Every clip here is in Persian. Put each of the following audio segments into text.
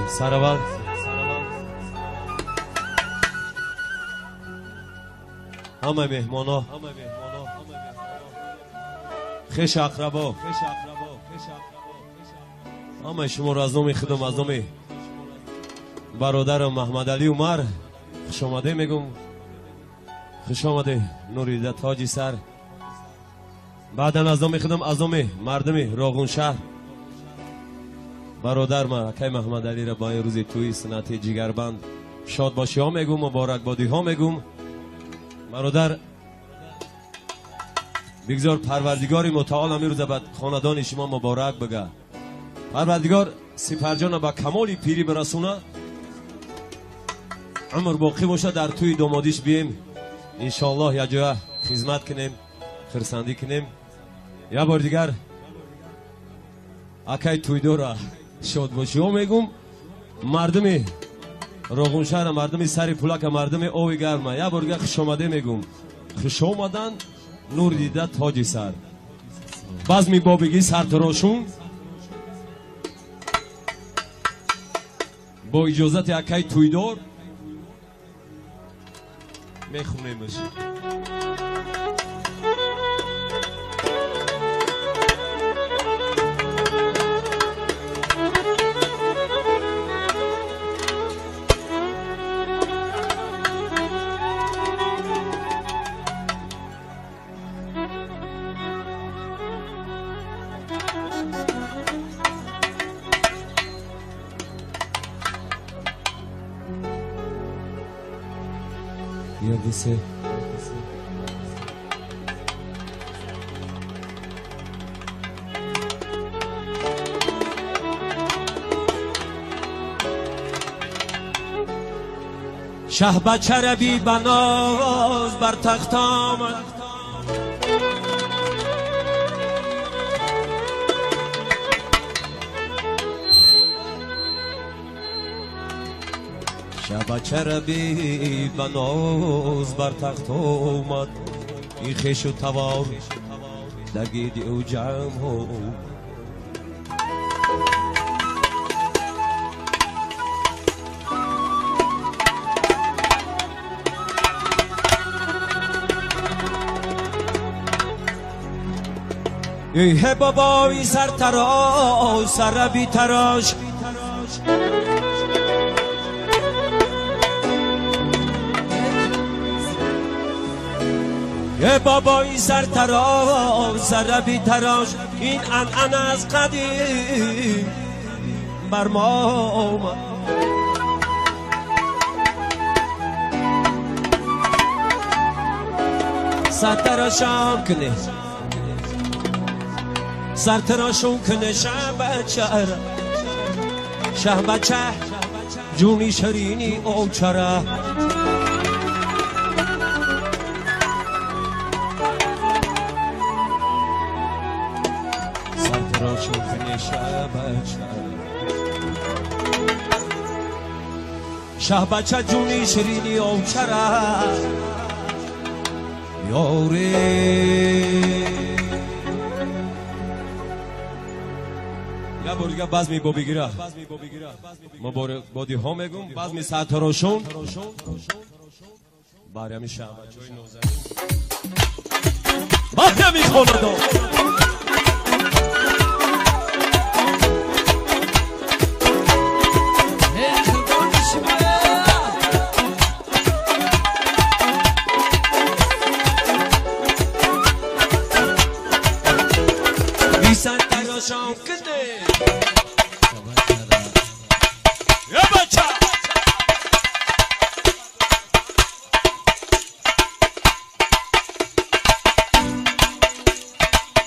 سرول همه مهمانا خش اقربا همه شما را از نام خدم از نام برادر محمد علی عمر خوش آمده میگم. خوش آمده نوریده تاجی سر. بعدا از نام خدم از نام مردم راغون شهر برادر ما اکای محمد علی را با این روز توی سنت جگربند شاد باشی ها میگم، مبارک بادی ها میگم. برادر بگذار پروردگار متعال امروز بعد خاندان شما مبارک بگه. پروردگار سپرجان با کمالی پیری برسونه، عمر باقی باشه، در توی دامادیش بیم انشاءالله یا جای خدمت کنیم، خرسندی کنیم. یا بار دیگر اکای توی دورا شاد باشی ها میگم. مردم راغون شهر، مردم سری پولک، مردم اوی گرمه یا بار دیگر خوش آمده میگم. خوش آمدن نور دیده تاجی سر. بزمی بابگی سر تراشون با اجازت اکای تویدار میخونیم بشه. یادیسه شه بچه ربی بناز بر تخت آمد، بچه ربی بناز بر تخت اومد. این خیش و توار دگید او جمع ها ای بابایی سر تراش سر ربی تراش، ای بابایی سر تراش سر ربی تراش. این انعن از قدیم بر ما آمد. سر تراشم کنه سر تراشون کنه شه بچه شه بچه جونی شرینی او چرا. شه بچه جونی شرینی او چرا یاره. یا بورگا بزمی با بگیره مبارک بادی ها میگم. بزمی ساعت روشون باریمی شه بچه های نوزنی باریمی خونده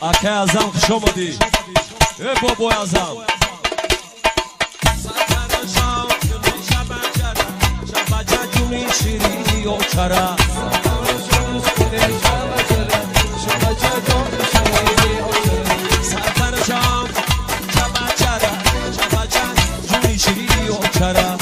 اکه ازم خوش آمدی ای بابای ازم. شبجه جونی شیرینی و چرا سرترشم شبجه جونی شیرینی و چرا.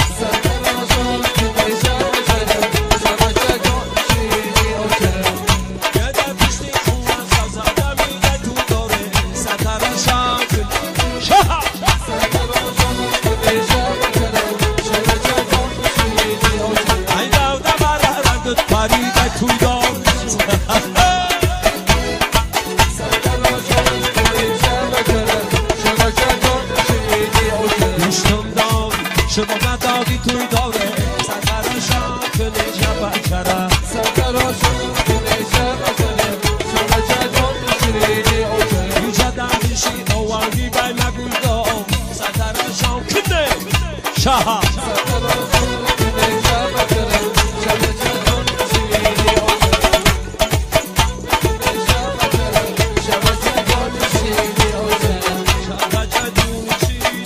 شما دادی توی دوره سرکراشان کنه شب چرا سرکراشان کنه شب چرا شما جدون شیرینی اوچه یوچه دمیشی اوانگی بای مگوی دو سرکراشان کنه شها سرکراشان کنه شب چرا شما جدون شیرینی اوچه شما جدون شیرینی اوچه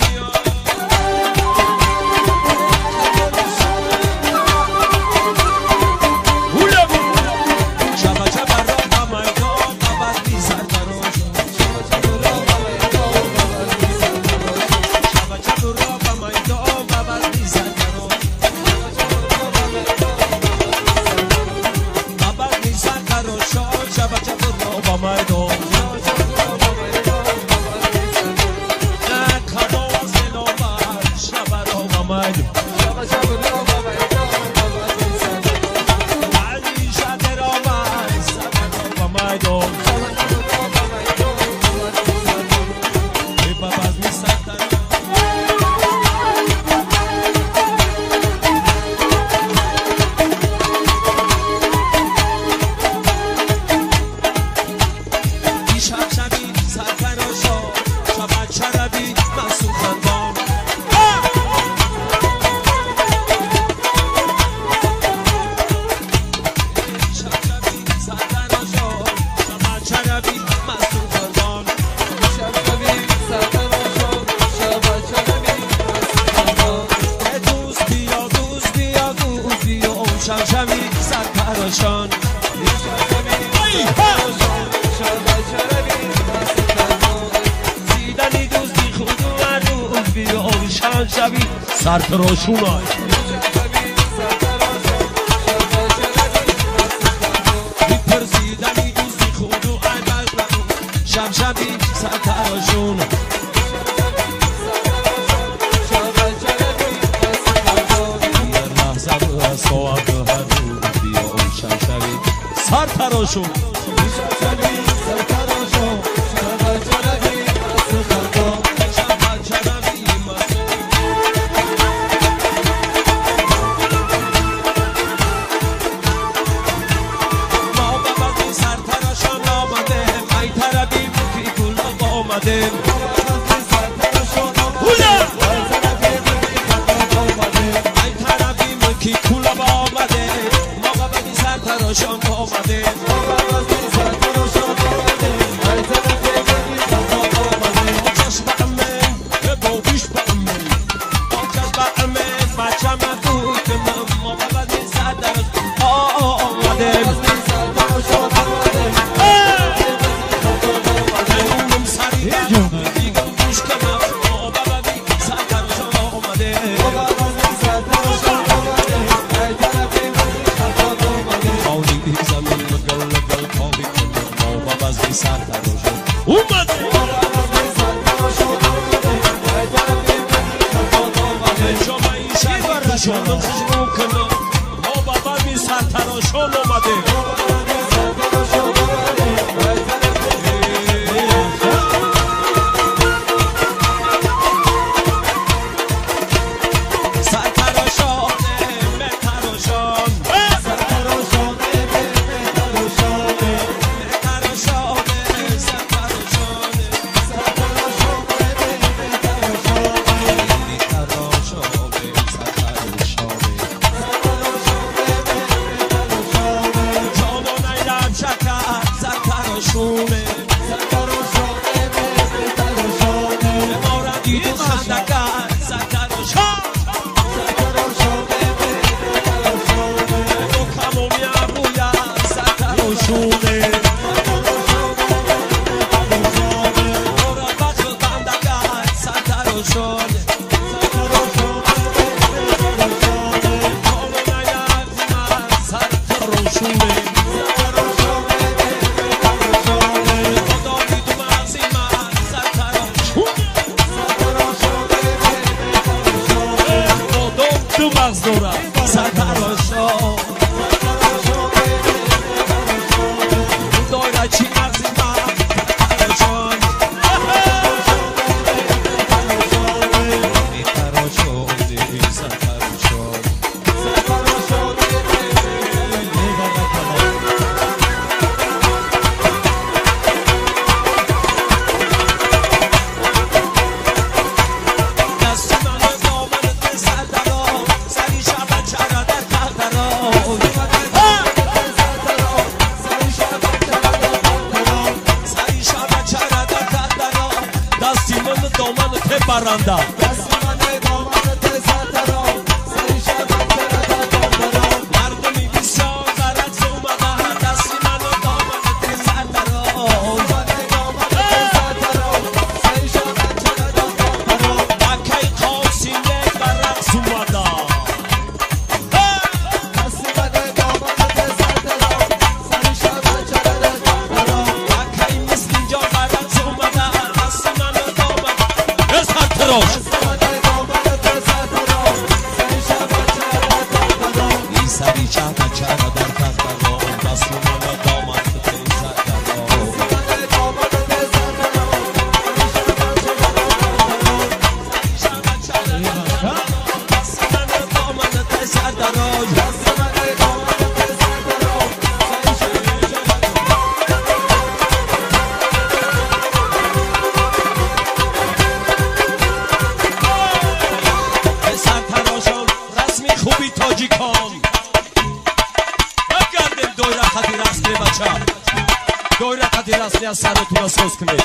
شما جدون سرتراشون های میپرسیدنی دوستی خود و عیبش نکن شمشبی سرتراشون یه لحظه به سواب هر رو بیا اون شمشبی سرتراشون برنده مردمی بسیار برعکس اومده دستی منو دامن تیزه دراز اکی قاسینه برعکس اومده اکی مثل اینجا برعکس اومده دستی منو دامن تیزه دراز سری چاک چاک در کترو دستی منو دامن تیزه دراز دستی منو دامن تیزه دراز پسر تراشان رسمی خوبی تاجیکان بگردیم دویره خطی رسمی بچه دویره خطی رسمی از سرتون را سوز کنید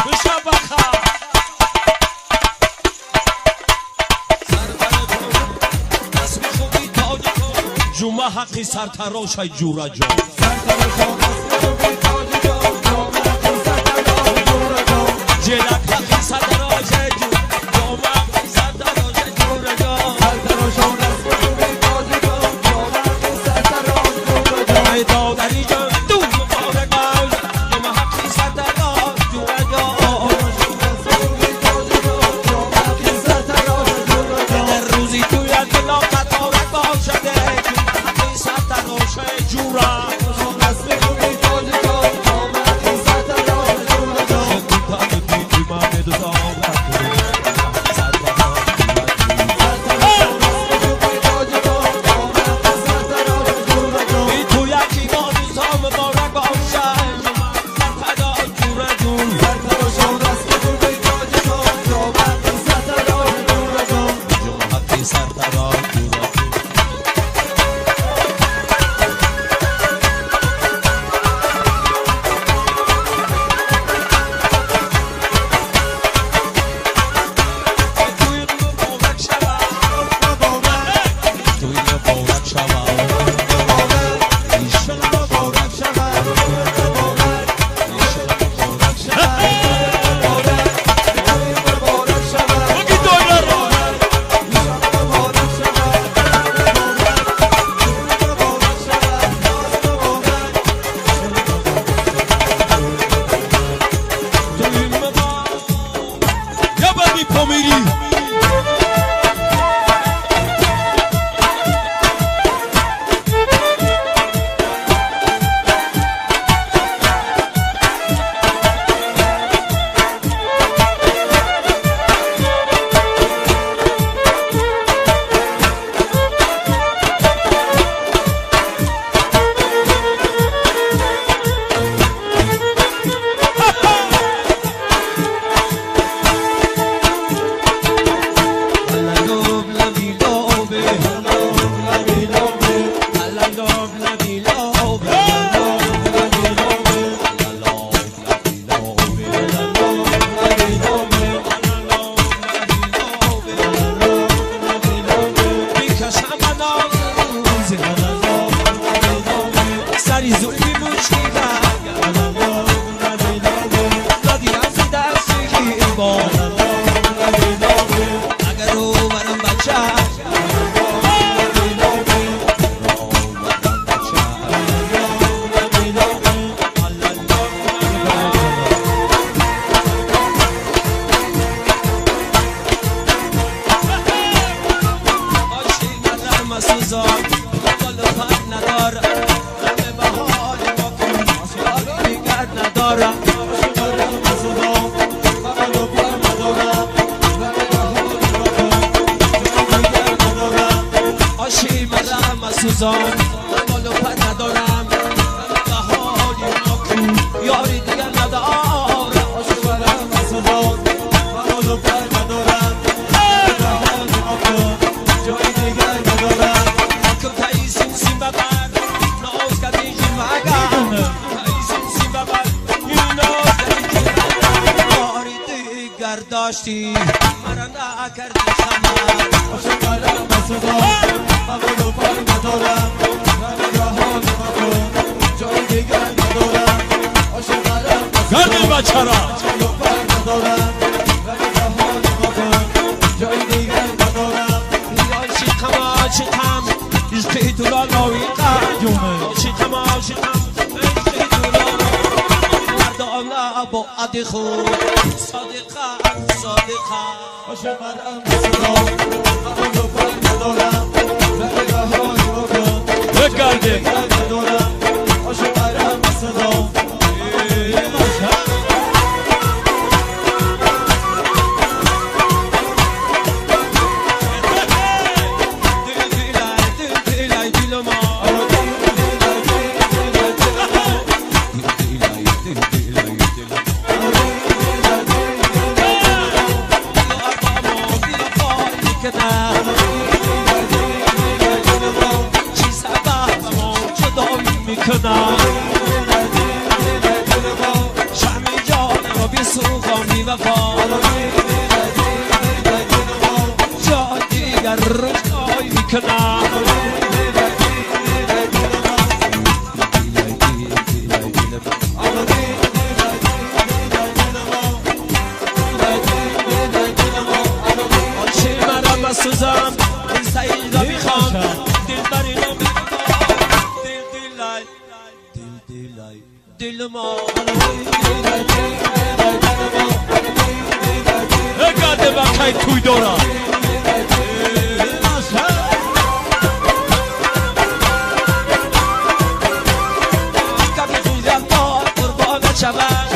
بشه بخه رسمی خوبی تاجیکان جمعه حقی سرتراشای جوره جان جلک حقی سرتراشای جمعه حقی سرتراشای جوره جان ای دادری جان دو مبارک باش جمعه حقی سرتراش جوره جان روزی توی دلا قطارک باشده جمعه حقی سرتراشای جوره سوزان مال و پد ندارم بهاری ناکن یاری دیگر ندارم عاشقم سوزان مال و پد ندارم بهاری ناکن جای دیگر ندارم حکم تاییسیم سیم ببر ناز کدیجیم اگر تاییسیم سیم ببر داشتی مرا نکردی خبر عاشق مرم صدا مقول و پای ندارم راه نمکن جای دیگر ندارم عاشق مرم گردی بچه را ندارم راه نمکن جای دیگر ندارم عاشقم عاشقم عشقی تو را نویقم عاشقم عاشقم عشقی تو را مردانه با عدی خود صادقم صادقم عاشق مرم صدا مقول و پای ندارم راه نمکن بگردی ندارم عاشق مرم صدا شمی جان را بی سوخم بی وفا جا دیگر رشتای میکنم آنچه مرم بسوزم این سعید را میخوام دل بری رو دل ما اگرده بخی توی دورا کمی توی دفتار قربان شود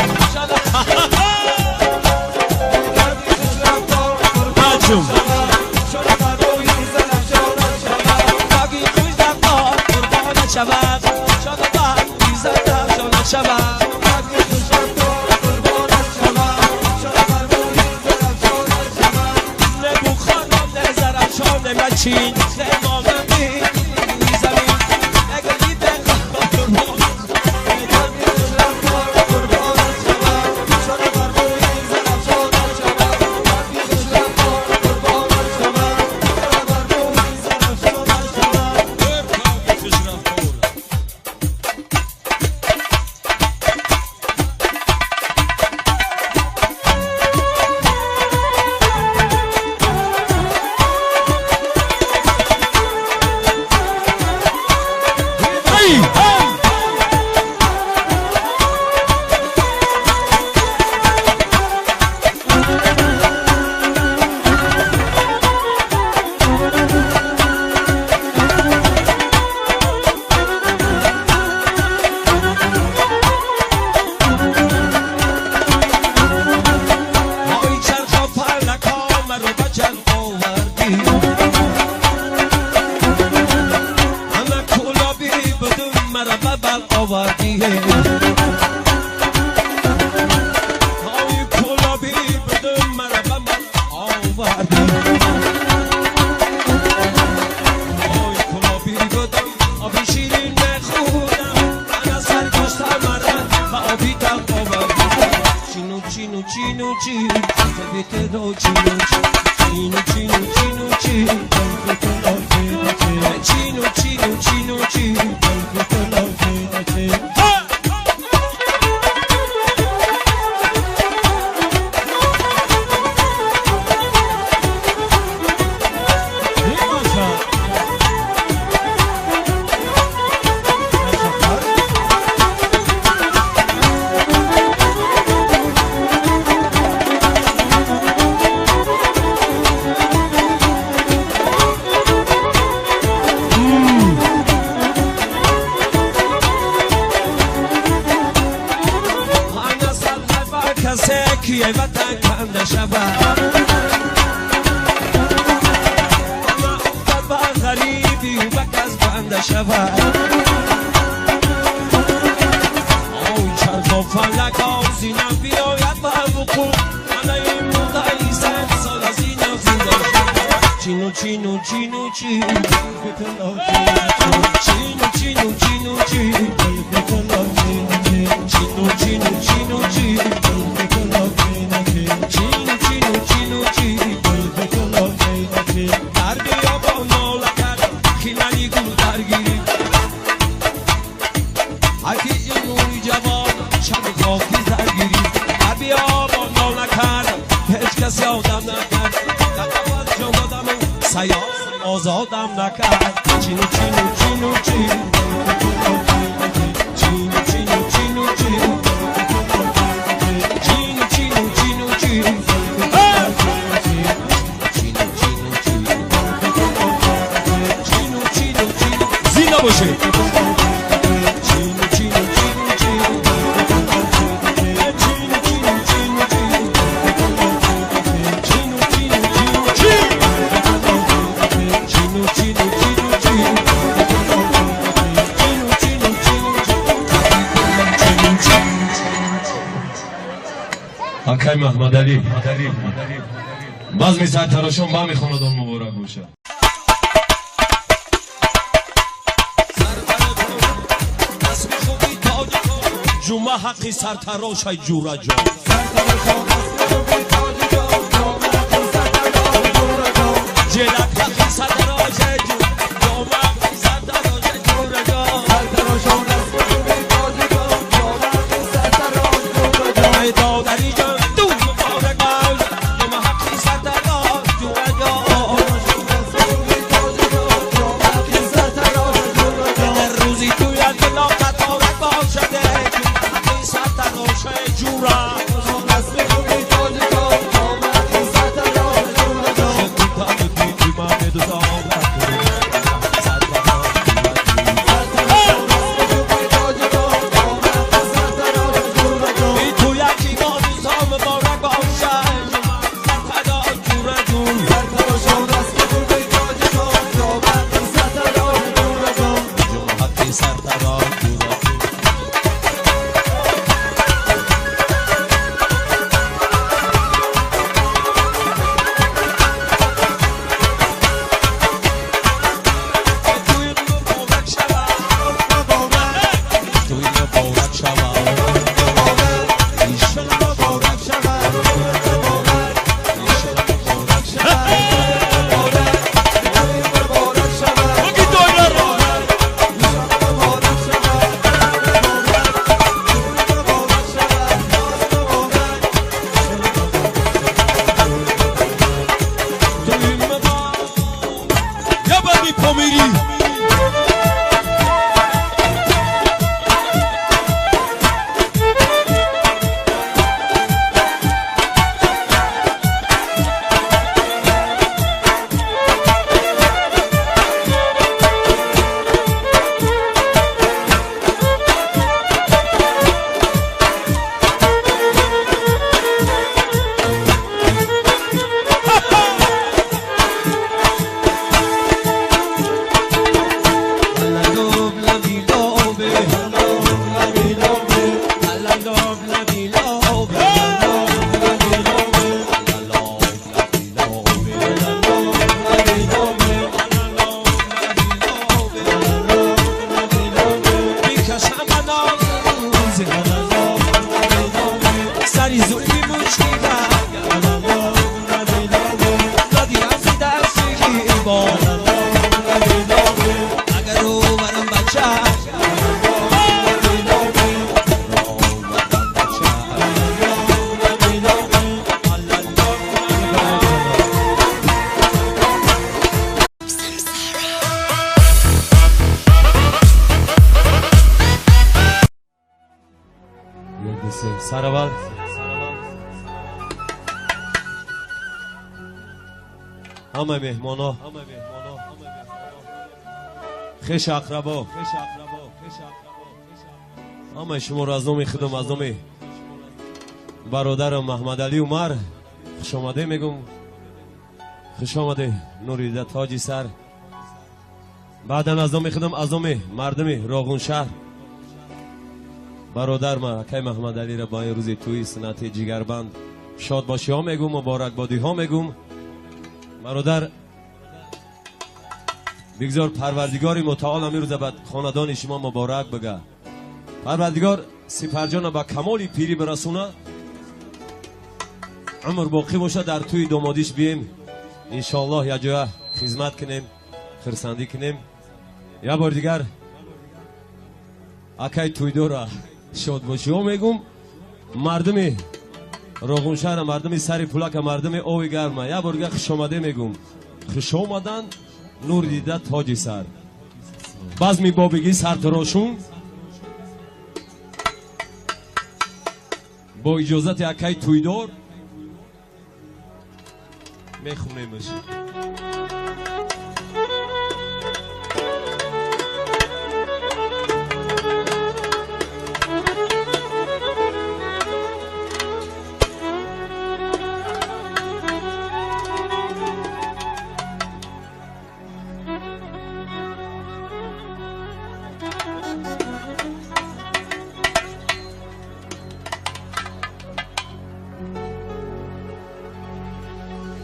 چین زمانم بی زمین اگر دیده قربان کیه وطن کنده شود اما غریبی و کس بنده شود آوی چرخ و فلک آوزینم بیاید و وقوع من این موقعی سن سال از این زنده شد چینو چینو چینو چی چینو چینو چینو چی چینو چینو چینو چی چینو چینو غم نکرد چینو چینو چینو چینو چینو چینو چینو چینو چینو چینو چینو چینو زینده باشه آقای محمد علی باز میسر تراشون با میخوند اون مبارک باشه جمعه حقی سر تراش های جورا جا جلک حقی سر تراش های جمعه حقی سر تراش های جورا جا ای دادری جا سرول همه مهمانا خش اقربا همه شما را از نام خدم از نام برادر محمد علی عمر خوش آمده میگم خوش آمده نوریده تاجی سر بعدا از نام خدم از نام مردم راغون شهر برادر ما که محمد علی را با این روز توی سنت جگربند شاد باشی ها میگم مبارک بادی ها میگم برادر بگذار پروردگار متعال همین روز بعد خاندان شما مبارک بگه پروردگار سپرجان با کمالی پیری برسونه عمر باقی باشه در توی دامادیش بیم انشاءالله یا جا خدمت کنیم خرسندی کنیم یا بار دیگر اکای توی دورا شاد باشی ها میگم مردم راغون شهر مردم سری پولک مردم اوی گرمه یا بار دیگر خوش آمده میگم خوش آمدن نور دیده تاج سر بزمی بابگی سرتراشون با اجازت یکی تویدار میخونیمش.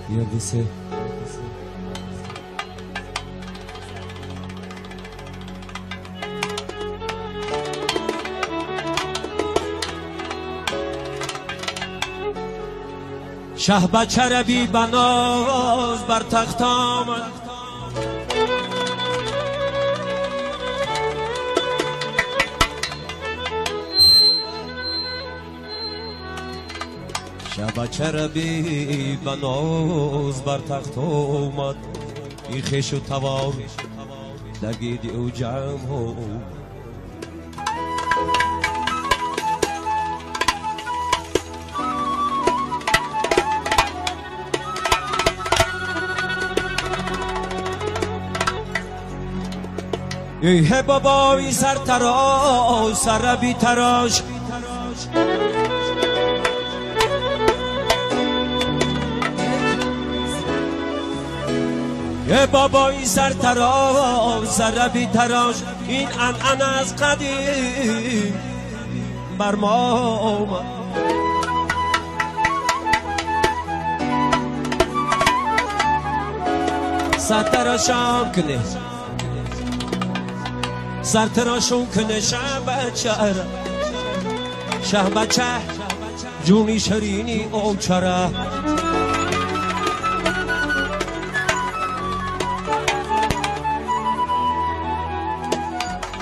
Yerdisi شه بچه بی بناز بر تخت آمد شبچه بی بناز بر تخت اومد این خیش و توار درگیدی او جمع ای بابایی سر تراش سر بی تراش ای بابایی سر تراش سر بی تراش این انعن از قدیم بر ما آمد سر تراشم کنه سر تراشون کنه شه بچه جونی شرینی او چرا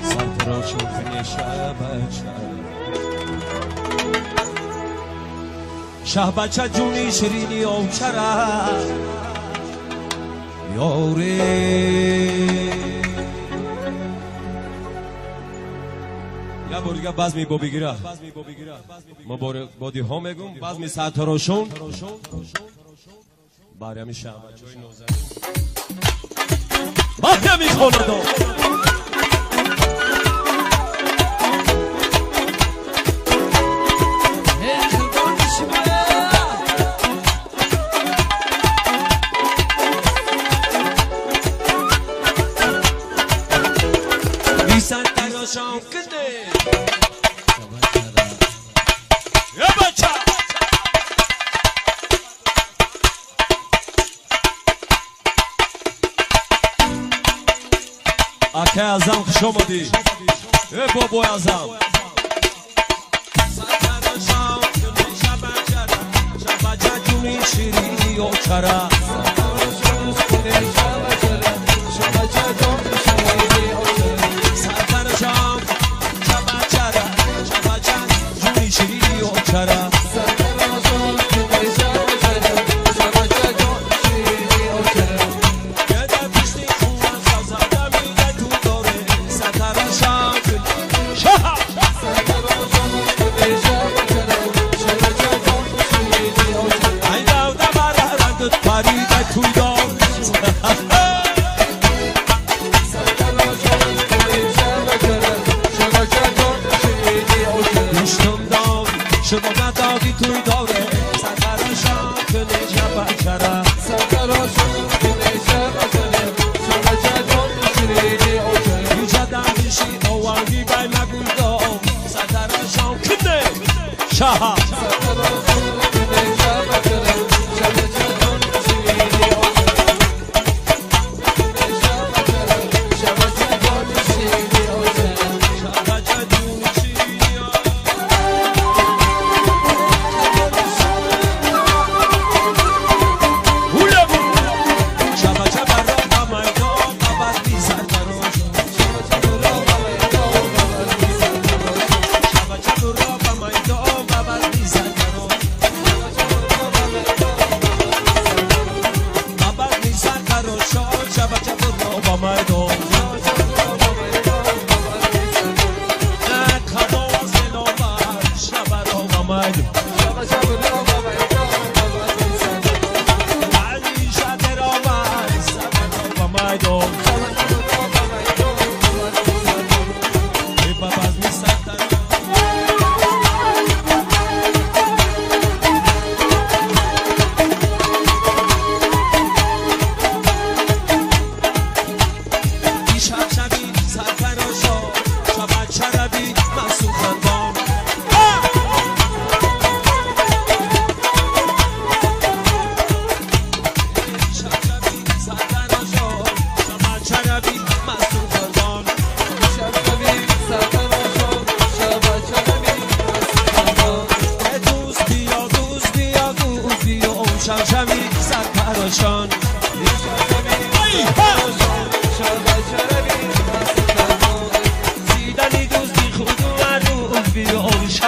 سر تراشون کنه شه بچه جونی شرینی او چرا یوری یا بورگا بزمی با بگیره ما بادی ها میگم بزمی سرتراشون برمی شهبه چوی نوزنی برمی خاندان سرتراشون کنه یا بچه اکه ازم خوش آمدی ای بابای ازم سرتراشون کنه شبچه جونی شیرینی و چرا سرتراشون کنه شبچه جونی شیرینی و سرتراشون شبچه جونی شیرینی و چرا سرتراشون کنه شبچه جونی شیرینی و چرا یده پیشتی خوان سازده میده تو داره سرتراشون کنه سرتراشون کنه شبچه جونی شیرینی و چرا این دوده بره رندت پریده توی دار شما ندادی توی داره سرتراشون کنه شبچه سرتراشون کنه شبچه شیرینی او چرا اینجا دمیشی اوانگی بای مگوی دام سرتراشون کنه شها سرتراشون کنه شبچه شیرینی او Baba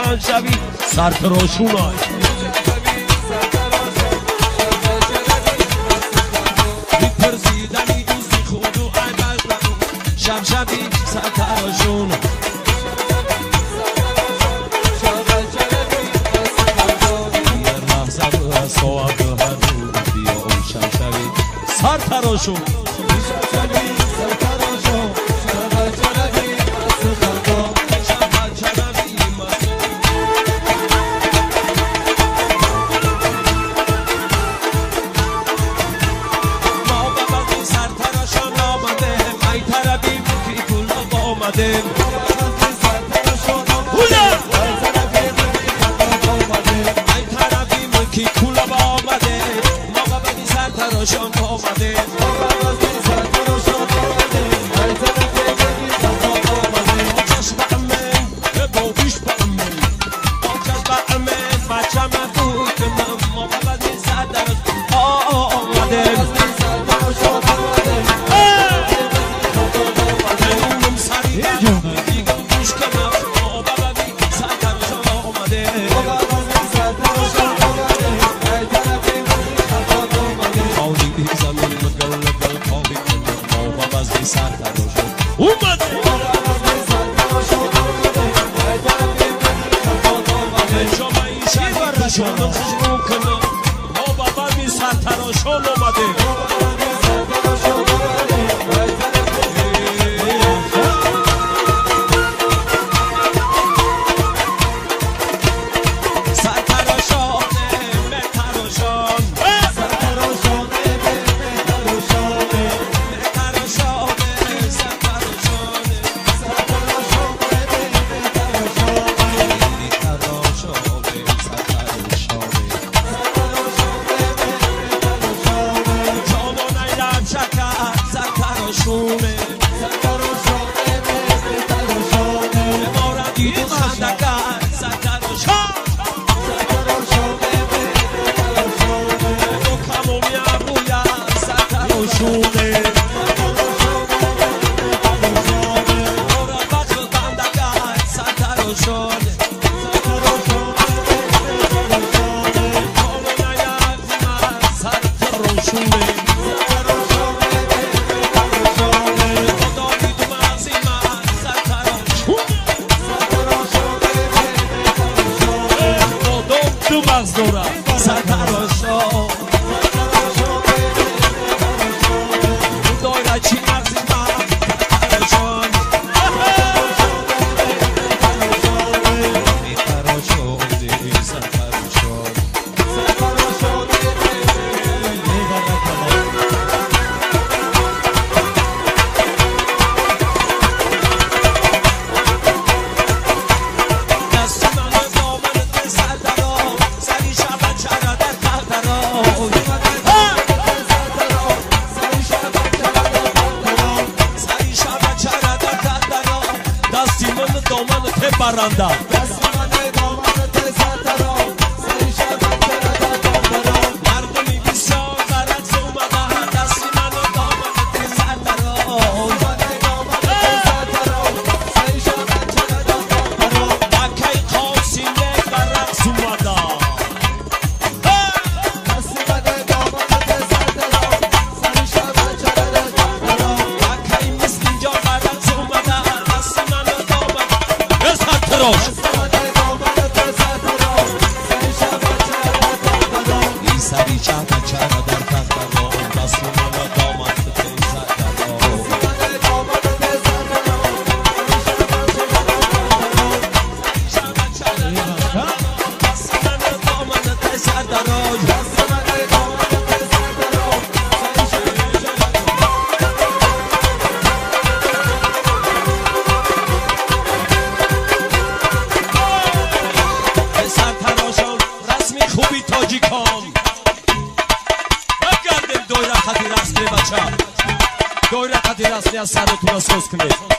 روشن شوی سرتراشونای میپرسیدنی دوستی خود و عبد شب شبی سرتراشون سواد هر رو بیا روشن شوی سرتراشون برنده مردمی بسیار برعکس اومدن دستی من و دامنت سرطران مکه قاسینه برعکس اومدن مکه مثل اینجا برعکس اومدن دستی من و دامنت سرطران سری چهتا چهتا در تختران دست من و دامت تیزت دران چهتا چهتا دست من و دامت تیزت دران سرتراشان رسمی خوبی تاجیکان دایره خطی رسمی بچه دایره خطی رسمی از سرتون از سوز کنید